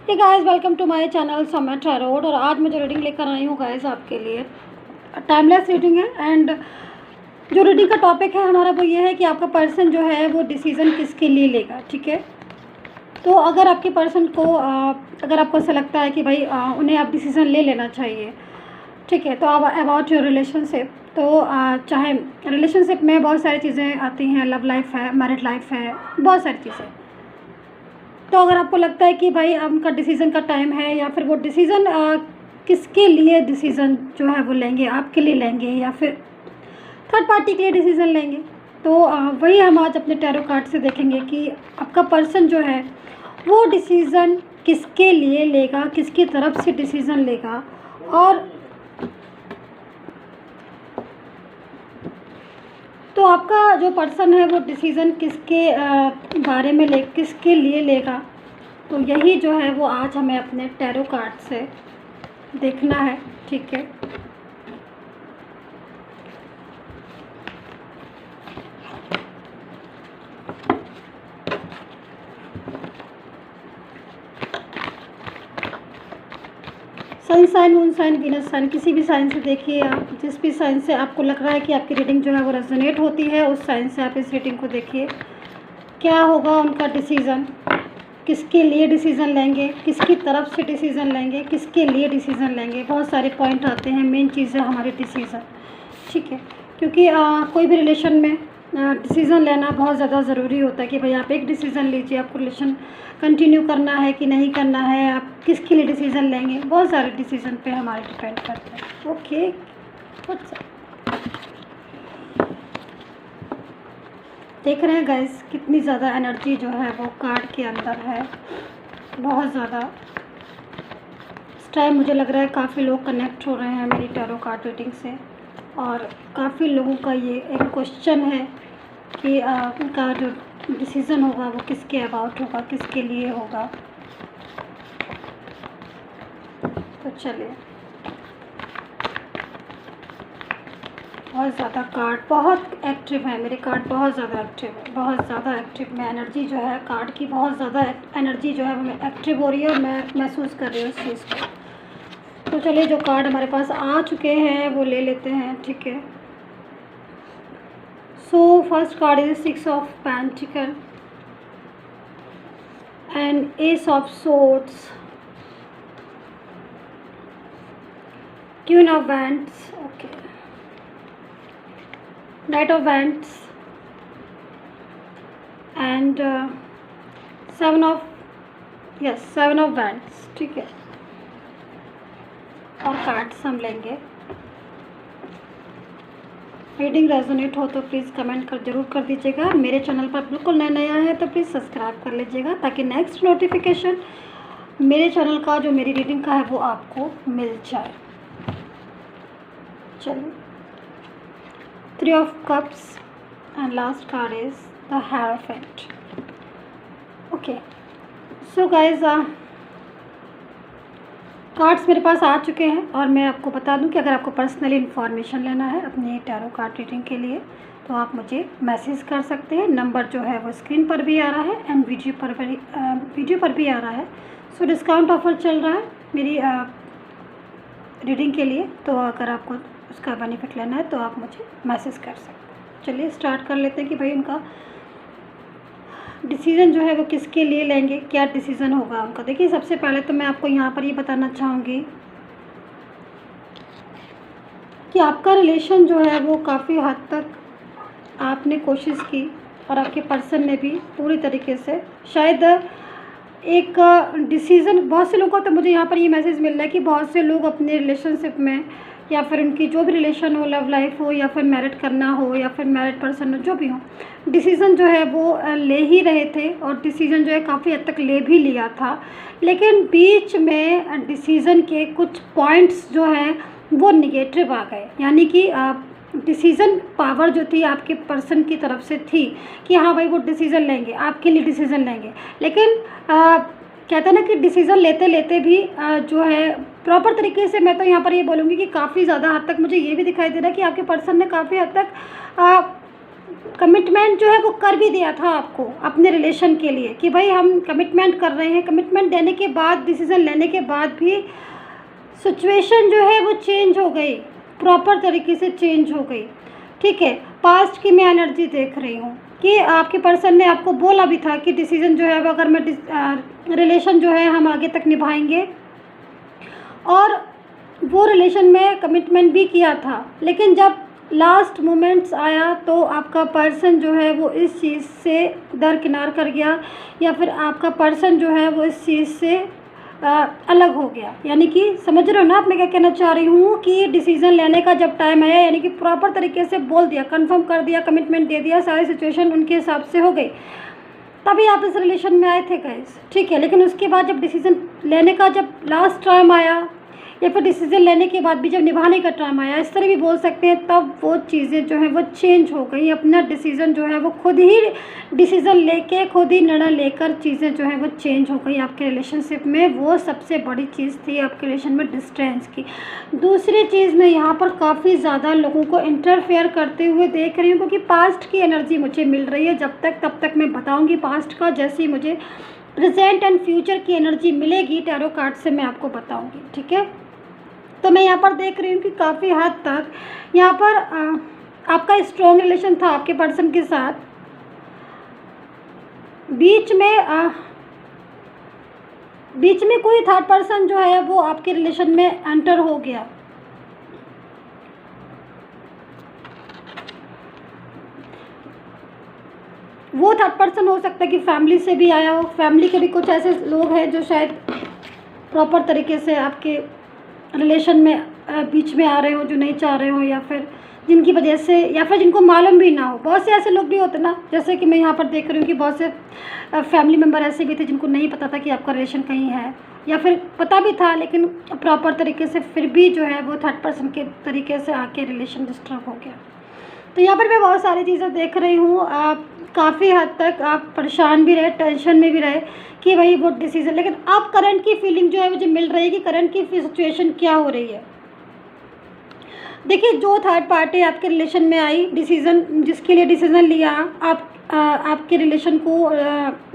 Hey guys, welcome to my channel Samay tarot. और आज मैं जो रीडिंग लेकर आई हूँ गाइस आपके लिए टाइमलेस रीडिंग है। एंड जो रीडिंग का टॉपिक है हमारा वो ये है कि आपका पर्सन जो है वो डिसीज़न किसके लिए लेगा। ठीक है, तो अगर आपके पर्सन को अगर आपको ऐसा लगता है कि भाई उन्हें आप डिसीज़न ले लेना चाहिए, ठीक है, तो अब अबाउट योर रिलेशनशिप, तो चाहे रिलेशनशिप में बहुत सारी चीज़ें आती हैं, लव लाइफ है, मैरिड लाइफ है, बहुत सारी चीज़ें। तो अगर आपको लगता है कि भाई अब उनका डिसीज़न का टाइम है, या फिर वो डिसीज़न किसके लिए डिसीज़न जो है वो लेंगे, आपके लिए लेंगे या फिर थर्ड पार्टी के लिए डिसीज़न लेंगे, तो वही हम आज अपने टैरो कार्ड से देखेंगे कि आपका पर्सन जो है वो डिसीज़न किसके लिए लेगा, किसकी तरफ से डिसीज़न लेगा, और तो आपका जो पर्सन है वो डिसीज़न किसके बारे में किसके लिए लेगा, तो यही जो है वो आज हमें अपने टैरो कार्ड से देखना है। ठीक है, sun sign, moon sign, Venus sign, किसी भी साइन से देखिए आप, जिस भी साइन से आपको लग रहा है कि आपकी रीडिंग जो है वो रेजोनेट होती है, उस साइन से आप इस रीडिंग को देखिए। क्या होगा उनका डिसीज़न, किसके लिए डिसीज़न लेंगे, किसकी तरफ से डिसीज़न लेंगे, किसके लिए डिसीज़न लेंगे। बहुत सारे पॉइंट आते हैं, मेन चीज़ है हमारे डिसीज़न। ठीक है, क्योंकि कोई भी रिलेशन में डिसीज़न लेना बहुत ज़्यादा ज़रूरी होता है कि भाई आप एक डिसीज़न लीजिए, आपको रिलेशन कंटिन्यू करना है कि नहीं करना है, आप किसके लिए डिसीज़न लेंगे, बहुत सारे डिसीज़न पे हमारे डिपेंड करते हैं। ओके, देख रहे हैं गाइस कितनी ज़्यादा एनर्जी जो है वो कार्ड के अंदर है, बहुत ज़्यादा। इस टाइम मुझे लग रहा है काफ़ी लोग कनेक्ट हो रहे हैं मेरी टैरो कार्ड रीडिंग से, और काफ़ी लोगों का ये एक क्वेश्चन है कि उनका जो डिसीज़न होगा वो किसके अबाउट होगा, किसके लिए होगा। तो चलिए, बहुत ज़्यादा कार्ड बहुत एक्टिव है, मेरे कार्ड बहुत ज़्यादा एक्टिव है, बहुत ज़्यादा एक्टिव में एनर्जी जो है कार्ड की, बहुत ज़्यादा एनर्जी जो है वो एक्टिव हो रही है और मैं महसूस कर रही हूँ इस चीज़ को। तो चलिए, जो कार्ड हमारे पास आ चुके हैं वो ले लेते हैं। ठीक है, so first card is 6 of pentacle and S of swords, queen of wands, okay, night of wands and seven of wands. ठीक है, और कार्ड्स हम लेंगे। रीडिंग रेजोनेट हो तो प्लीज़ कमेंट जरूर कर दीजिएगा। मेरे चैनल पर बिल्कुल नया है तो प्लीज़ सब्सक्राइब कर लीजिएगा, ताकि नेक्स्ट नोटिफिकेशन मेरे चैनल का जो मेरी रीडिंग का है वो आपको मिल जाए। चलिए, 3 of cups and last card is the hierophant. Okay, so guys, cards मेरे पास आ चुके हैं, और मैं आपको बता दूं कि अगर आपको पर्सनली इन्फॉर्मेशन लेना है अपनी टैरो कार्ड रीडिंग के लिए तो आप मुझे मैसेज कर सकते हैं। नंबर जो है वो स्क्रीन पर भी आ रहा है एंड वीडियो पर भी आ रहा है। सो डिस्काउंट ऑफर चल रहा है मेरी रीडिंग के लिए, तो अगर आपको उसका बेनिफिट लेना है तो आप मुझे मैसेज कर सकते हैं। चलिए स्टार्ट कर लेते हैं कि भाई उनका डिसीज़न जो है वो किसके लिए लेंगे, क्या डिसीज़न होगा उनका। देखिए, सबसे पहले तो मैं आपको यहाँ पर ये बताना चाहूँगी कि आपका रिलेशन जो है वो काफ़ी हद तक आपने कोशिश की और आपके पर्सन ने भी पूरी तरीके से शायद एक डिसीज़न, बहुत से लोगों को तो मुझे यहाँ पर ये मैसेज मिल रहा है कि बहुत से लोग अपने रिलेशनशिप में या फिर उनकी जो भी रिलेशन हो, लव लाइफ हो या फिर मैरिड करना हो या फिर मैरिड पर्सन हो, जो भी हो, डिसीज़न जो है वो ले ही रहे थे और डिसीज़न जो है काफ़ी हद तक ले भी लिया था। लेकिन बीच में डिसीज़न के कुछ पॉइंट्स जो हैं वो निगेटिव आ गए, यानी कि डिसीज़न पावर जो थी आपके पर्सन की तरफ से थी कि हाँ भाई वो डिसीज़न लेंगे, आपके लिए डिसीज़न लेंगे, लेकिन कहते हैं ना कि डिसीज़न लेते लेते भी जो है प्रॉपर तरीके से, मैं तो यहाँ पर ये बोलूँगी कि काफ़ी ज़्यादा हद तक मुझे ये भी दिखाई दे रहा है कि आपके पर्सन ने काफ़ी हद तक कमिटमेंट जो है वो कर भी दिया था आपको अपने रिलेशन के लिए कि भाई हम कमिटमेंट कर रहे हैं। कमिटमेंट देने के बाद, डिसीज़न लेने के बाद भी सिचुएशन जो है वो चेंज हो गई, प्रॉपर तरीके से चेंज हो गई। ठीक है, पास्ट की मैं एनर्जी देख रही हूँ कि आपके पर्सन ने आपको बोला भी था कि डिसीज़न जो है वो अगर मैं रिलेशन जो है हम आगे तक निभाएंगे, और वो रिलेशन में कमिटमेंट भी किया था। लेकिन जब लास्ट मोमेंट्स आया तो आपका पर्सन जो है वो इस चीज़ से दरकिनार कर गया, या फिर आपका पर्सन जो है वो इस चीज़ से अलग हो गया। यानी कि समझ रहे हो ना आप मैं क्या कहना चाह रही हूँ कि डिसीज़न लेने का जब टाइम आया, यानी कि प्रॉपर तरीके से बोल दिया, कंफर्म कर दिया, कमिटमेंट दे दिया, सारी सिचुएशन उनके हिसाब से हो गई, तभी आप इस रिलेशन में आए थे गाइस। ठीक है, लेकिन उसके बाद जब डिसीज़न लेने का जब लास्ट टाइम आया, या फिर डिसीज़न लेने के बाद भी जब निभाने का टाइम आया, इस तरह भी बोल सकते हैं, तब वो चीज़ें जो है वो चेंज हो गई। अपना डिसीज़न जो है वो खुद ही डिसीज़न लेके, खुद ही निर्णय लेकर चीज़ें जो है वो चेंज हो गई आपके रिलेशनशिप में। वो सबसे बड़ी चीज़ थी आपके रिलेशन में डिस्टेंस की। दूसरी चीज़ मैं यहाँ पर काफ़ी ज़्यादा लोगों को इंटरफेयर करते हुए देख रही हूँ, क्योंकि पास्ट की एनर्जी मुझे मिल रही है। जब तक तब तक मैं बताऊँगी पास्ट का, जैसे ही मुझे प्रेजेंट एंड फ्यूचर की एनर्जी मिलेगी टैरो कार्ड से मैं आपको बताऊँगी। ठीक है, तो मैं यहाँ पर देख रही हूँ कि काफ़ी हद तक यहाँ पर आपका स्ट्रॉन्ग रिलेशन था आपके पर्सन के साथ। बीच में कोई थर्ड पर्सन जो है वो आपके रिलेशन में एंटर हो गया। वो थर्ड पर्सन हो सकता है कि फैमिली से भी आया हो। फैमिली के भी कुछ ऐसे लोग हैं जो शायद प्रॉपर तरीके से आपके रिलेशन में बीच में आ रहे हो, जो नहीं चाह रहे हो, या फिर जिनकी वजह से, या फिर जिनको मालूम भी ना हो। बहुत से ऐसे लोग भी होते ना, जैसे कि मैं यहाँ पर देख रही हूँ कि बहुत से फैमिली मेम्बर ऐसे भी थे जिनको नहीं पता था कि आपका रिलेशन कहीं है, या फिर पता भी था लेकिन प्रॉपर तरीके से फिर भी जो है वो थर्ड पर्सन के तरीके से आके रिलेशन डिस्टर्ब हो गया। तो यहाँ पर मैं बहुत सारी चीज़ें देख रही हूँ। काफ़ी हद तक आप परेशान भी रहे, टेंशन में भी रहे कि भाई वो डिसीज़न, लेकिन अब करंट की फीलिंग जो है मुझे मिल रही है कि करंट की सिचुएशन क्या हो रही है। देखिए, जो थर्ड पार्टी आपके रिलेशन में आई, डिसीज़न जिसके लिए डिसीज़न लिया, आपके रिलेशन को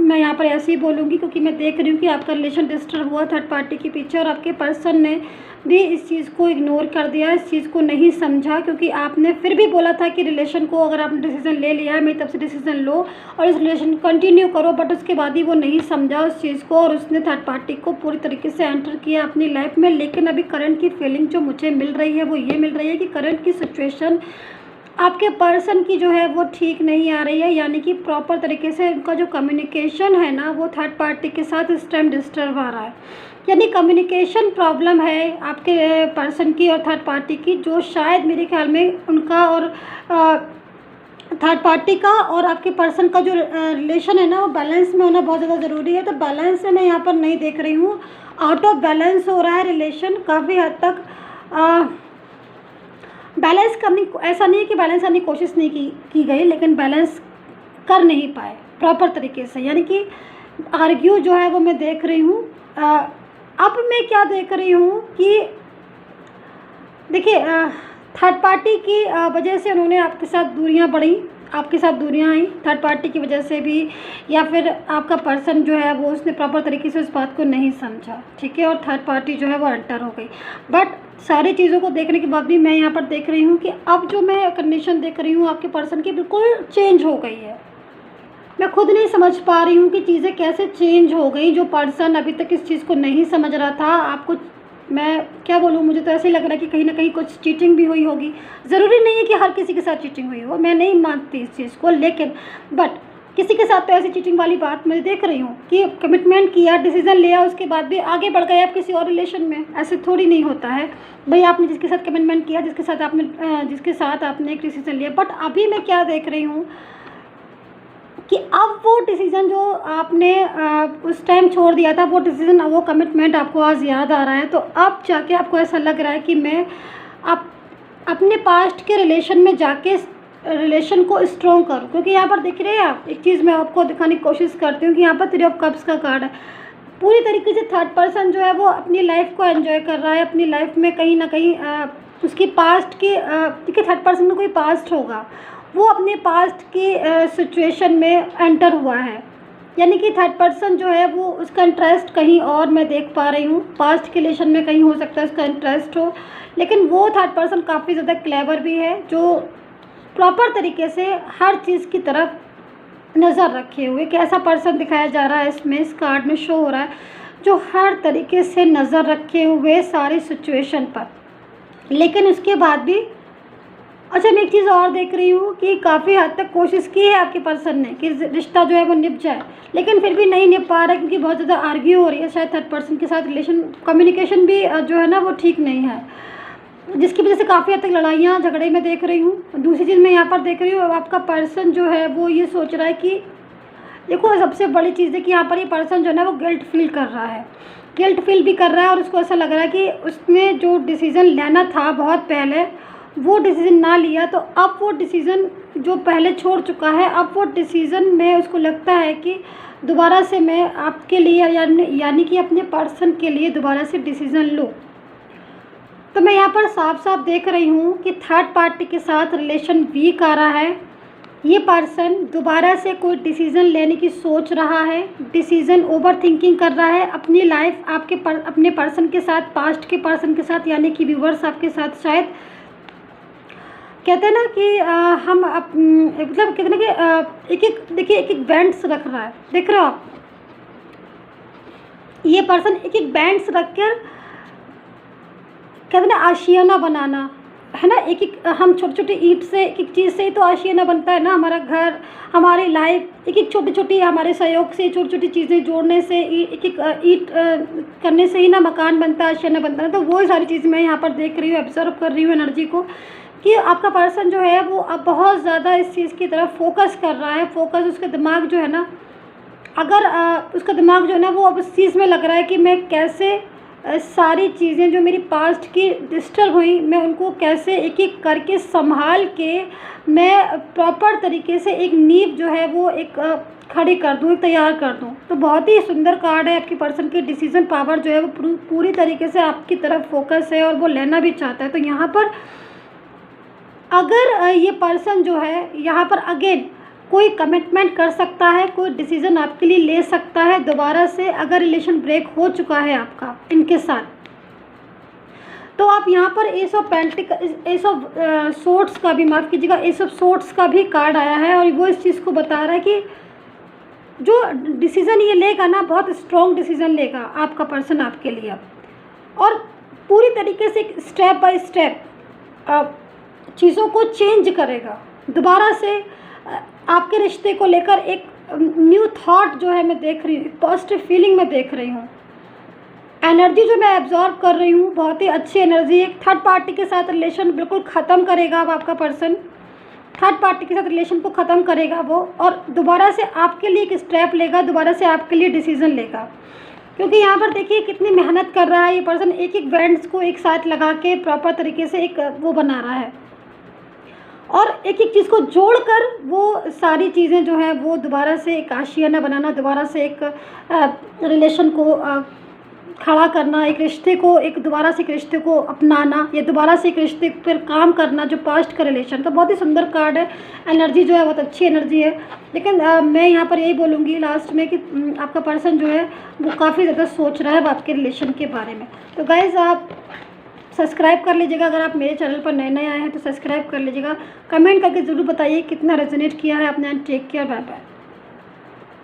मैं यहाँ पर ऐसे ही बोलूँगी क्योंकि मैं देख रही हूँ कि आपका रिलेशन डिस्टर्ब हुआ थर्ड पार्टी के पीछे, और आपके पर्सन ने भी इस चीज़ को इग्नोर कर दिया, इस चीज़ को नहीं समझा। क्योंकि आपने फिर भी बोला था कि रिलेशन को अगर आपने डिसीज़न ले लिया है, मेरी तरफ से डिसीज़न लो और इस रिलेशन को कंटिन्यू करो, बट उसके बाद ही वो नहीं समझा उस चीज़ को, और उसने थर्ड पार्टी को पूरी तरीके से एंटर किया अपनी लाइफ में। लेकिन अभी करंट की फीलिंग जो मुझे मिल रही है वो ये मिल रही है कि करंट की सिचुएशन आपके पर्सन की जो है वो ठीक नहीं आ रही है। यानी कि प्रॉपर तरीके से उनका जो कम्युनिकेशन है ना, वो थर्ड पार्टी के साथ इस टाइम डिस्टर्ब आ रहा है। यानी कम्युनिकेशन प्रॉब्लम है आपके पर्सन की और थर्ड पार्टी की, जो शायद मेरे ख्याल में उनका और थर्ड पार्टी का और आपके पर्सन का जो रिलेशन है ना, वो बैलेंस में होना बहुत ज़्यादा ज़रूरी है। तो बैलेंस से मैं यहाँ पर नहीं देख रही हूँ, आउट ऑफ बैलेंस हो रहा है रिलेशन काफ़ी हद तक। बैलेंस करनी, ऐसा नहीं है कि बैलेंस करने की कोशिश नहीं की गई, लेकिन बैलेंस कर नहीं पाए प्रॉपर तरीके से। यानी कि आर्ग्यू जो है वो मैं देख रही हूँ। अब मैं क्या देख रही हूँ कि देखिए, थर्ड पार्टी की वजह से उन्होंने आपके साथ दूरियां बढ़ी, आपके साथ दूरियां आई थर्ड पार्टी की वजह से भी, या फिर आपका पर्सन जो है वो उसने प्रॉपर तरीके से उस बात को नहीं समझा। ठीक है, और थर्ड पार्टी जो है वो एंटर हो गई। बट सारी चीज़ों को देखने के बाद भी मैं यहाँ पर देख रही हूँ कि अब जो मैं कंडीशन देख रही हूँ आपके पर्सन की, बिल्कुल चेंज हो गई है। मैं खुद नहीं समझ पा रही हूँ कि चीज़ें कैसे चेंज हो गई। जो पर्सन अभी तक इस चीज़ को नहीं समझ रहा था, आपको मैं क्या बोलूँ, मुझे तो ऐसे ही लग रहा है कि कहीं ना कहीं कुछ चीटिंग भी हुई होगी। ज़रूरी नहीं है कि हर किसी के साथ चीटिंग हुई हो, मैं नहीं मानती इस चीज़ को, लेकिन बट किसी के साथ तो ऐसी चीटिंग वाली बात मैं देख रही हूँ कि कमिटमेंट किया, डिसीज़न लिया, उसके बाद भी आगे बढ़ गए आप किसी और रिलेशन में। ऐसे थोड़ी नहीं होता है भाई, आपने जिसके साथ कमिटमेंट किया, जिसके साथ आपने एक डिसीज़न लिया। बट अभी मैं क्या देख रही हूँ कि अब वो डिसीज़न जो आपने उस टाइम छोड़ दिया था, वो डिसीज़न, वो कमिटमेंट आपको आज याद आ रहा है। तो अब जाके आपको ऐसा लग रहा है कि मैं अपने पास्ट के रिलेशन में जाके रिलेशन को स्ट्रॉन्ग करूँ। क्योंकि यहाँ पर देख रहे हैं आप, एक चीज़ मैं आपको दिखाने की कोशिश करती हूँ कि यहाँ पर 3 ऑफ कप्स का कार्ड है। पूरी तरीके से थर्ड पर्सन जो है वो अपनी लाइफ को एंजॉय कर रहा है। अपनी लाइफ में कहीं ना कहीं उसकी पास्ट की, देखिए थर्ड पर्सन का कोई पास्ट होगा, वो अपने पास्ट की सिचुएशन में एंटर हुआ है, यानी कि थर्ड पर्सन जो है वो उसका इंटरेस्ट कहीं और मैं देख पा रही हूँ, पास्ट के रिलेशन में कहीं हो सकता है उसका इंटरेस्ट हो, लेकिन वो थर्ड पर्सन काफ़ी ज़्यादा क्लेवर भी है, जो प्रॉपर तरीके से हर चीज़ की तरफ नज़र रखे हुए। कैसा पर्सन दिखाया जा रहा है इसमें, इस कार्ड में शो हो रहा है, जो हर तरीके से नज़र रखे हुए सारी सिचुएशन पर, लेकिन उसके बाद भी अच्छा मैं एक चीज़ और देख रही हूँ कि काफ़ी हद तक कोशिश की है आपके पर्सन ने कि रिश्ता जो है वो निभ जाए, लेकिन फिर भी नहीं निभ पा रहा है क्योंकि बहुत ज़्यादा आर्ग्यू हो रही है। शायद थर्ड पर्सन के साथ रिलेशन कम्युनिकेशन भी जो है ना वो ठीक नहीं है, जिसकी वजह से काफ़ी हद तक लड़ाइयाँ झगड़े में देख रही हूँ। दूसरी चीज़ मैं यहाँ पर देख रही हूँ, आपका पर्सन जो है वो ये सोच रहा है कि देखो सबसे बड़ी चीज़ है कि यहाँ पर ये पर्सन जो है ना वो गिल्ट फील कर रहा है, गिल्ट फील भी कर रहा है, और उसको ऐसा लग रहा है कि उसने जो डिसीज़न लेना था बहुत पहले वो डिसीज़न ना लिया, तो अब वो डिसीज़न जो पहले छोड़ चुका है, अब वो डिसीज़न में उसको लगता है कि दोबारा से मैं आपके लिए यानी कि अपने पर्सन के लिए दोबारा से डिसीज़न लूँ। तो मैं यहाँ पर साफ साफ देख रही हूँ कि थर्ड पार्टी के साथ रिलेशन वीक आ रहा है। ये पर्सन दोबारा से कोई डिसीज़न लेने की सोच रहा है, डिसीज़न ओवर थिंकिंग कर रहा है अपनी लाइफ अपने पर्सन के साथ, पास्ट के पर्सन के साथ, यानी कि व्यूवर्स आपके साथ। शायद कहते हैं ना कि हम मतलब कहते हैं ना कि एक एक बैंड्स रख रहा है, देख रहे हो आप, ये पर्सन एक एक बैंड्स रख कर कहते हैं ना आशियाना बनाना है ना, एक एक हम छोटी छोटी ईंट से, एक एक चीज़ से ही तो आशियाना बनता है ना, हमारा घर, हमारी लाइफ, एक एक छोटी छोटी हमारे सहयोग से छोटी छोटी चीज़ें जोड़ने से, एक एक ईंट करने से ही ना मकान बनता है, आशियाना बनता है। तो वो सारी चीज़ मैं यहाँ पर देख रही हूँ, ऑब्जर्व कर रही हूँ एनर्जी को, कि आपका पर्सन जो है वो अब बहुत ज़्यादा इस चीज़ की तरफ फोकस कर रहा है। फोकस उसका दिमाग जो है ना, अगर उसका दिमाग जो है ना वो अब इस चीज़ में लग रहा है कि मैं कैसे सारी चीज़ें जो मेरी पास्ट की डिस्टर्ब हुई, मैं उनको कैसे एक एक करके संभाल के मैं प्रॉपर तरीके से एक नींव जो है वो एक खड़ी कर दूँ, तैयार कर दूँ। तो बहुत ही सुंदर कार्ड है। आपकी पर्सन की डिसीज़न पावर जो है वो पूरी तरीके से आपकी तरफ फोकस है और वो लेना भी चाहता है। तो यहाँ पर अगर ये पर्सन जो है यहाँ पर अगेन कोई कमिटमेंट कर सकता है, कोई डिसीज़न आपके लिए ले सकता है दोबारा से, अगर रिलेशन ब्रेक हो चुका है आपका इनके साथ। तो आप यहाँ पर एस ऑफ सोर्ट्स का भी, माफ़ कीजिएगा, एस ऑफ सोर्ट्स का भी कार्ड आया है, और वो इस चीज़ को बता रहा है कि जो डिसीज़न ये लेगा ना, बहुत स्ट्रॉन्ग डिसीज़न लेगा आपका पर्सन आपके लिए, और पूरी तरीके से स्टेप बाय स्टेप चीज़ों को चेंज करेगा। दोबारा से आपके रिश्ते को लेकर एक न्यू थॉट जो है मैं देख रही हूँ, पॉजिटिव फीलिंग मैं देख रही हूँ। एनर्जी जो मैं एब्जॉर्व कर रही हूँ बहुत ही अच्छी एनर्जी। एक थर्ड पार्टी के साथ रिलेशन बिल्कुल ख़त्म करेगा अब आपका पर्सन, थर्ड पार्टी के साथ रिलेशन को ख़त्म करेगा वो, और दोबारा से आपके लिए एक स्टेप लेगा, दोबारा से आपके लिए डिसीज़न लेगा। क्योंकि यहाँ पर देखिए कितनी मेहनत कर रहा है ये पर्सन, एक एक बैंड्स को एक साथ लगा के प्रॉपर तरीके से एक वो बना रहा है, और एक एक चीज़ को जोड़कर वो सारी चीज़ें जो है वो दोबारा से एक आशियाना बनाना, दोबारा से एक रिलेशन को खड़ा करना, एक रिश्ते को, एक दोबारा से एक रिश्ते को अपनाना, या दोबारा से एक रिश्ते पर काम करना जो पास्ट का रिलेशन। तो बहुत ही सुंदर कार्ड है। एनर्जी जो है बहुत अच्छी एनर्जी है। लेकिन मैं यहाँ पर यही बोलूँगी लास्ट में कि आपका पर्सन जो है वो काफ़ी ज़्यादा सोच रहा है आपके रिलेशन के बारे में। तो गाइज़ आप सब्सक्राइब कर लीजिएगा, अगर आप मेरे चैनल पर नए नए आए हैं तो सब्सक्राइब कर लीजिएगा। कमेंट करके ज़रूर बताइए कितना रेजोनेट किया है आपने। Take care, bye bye.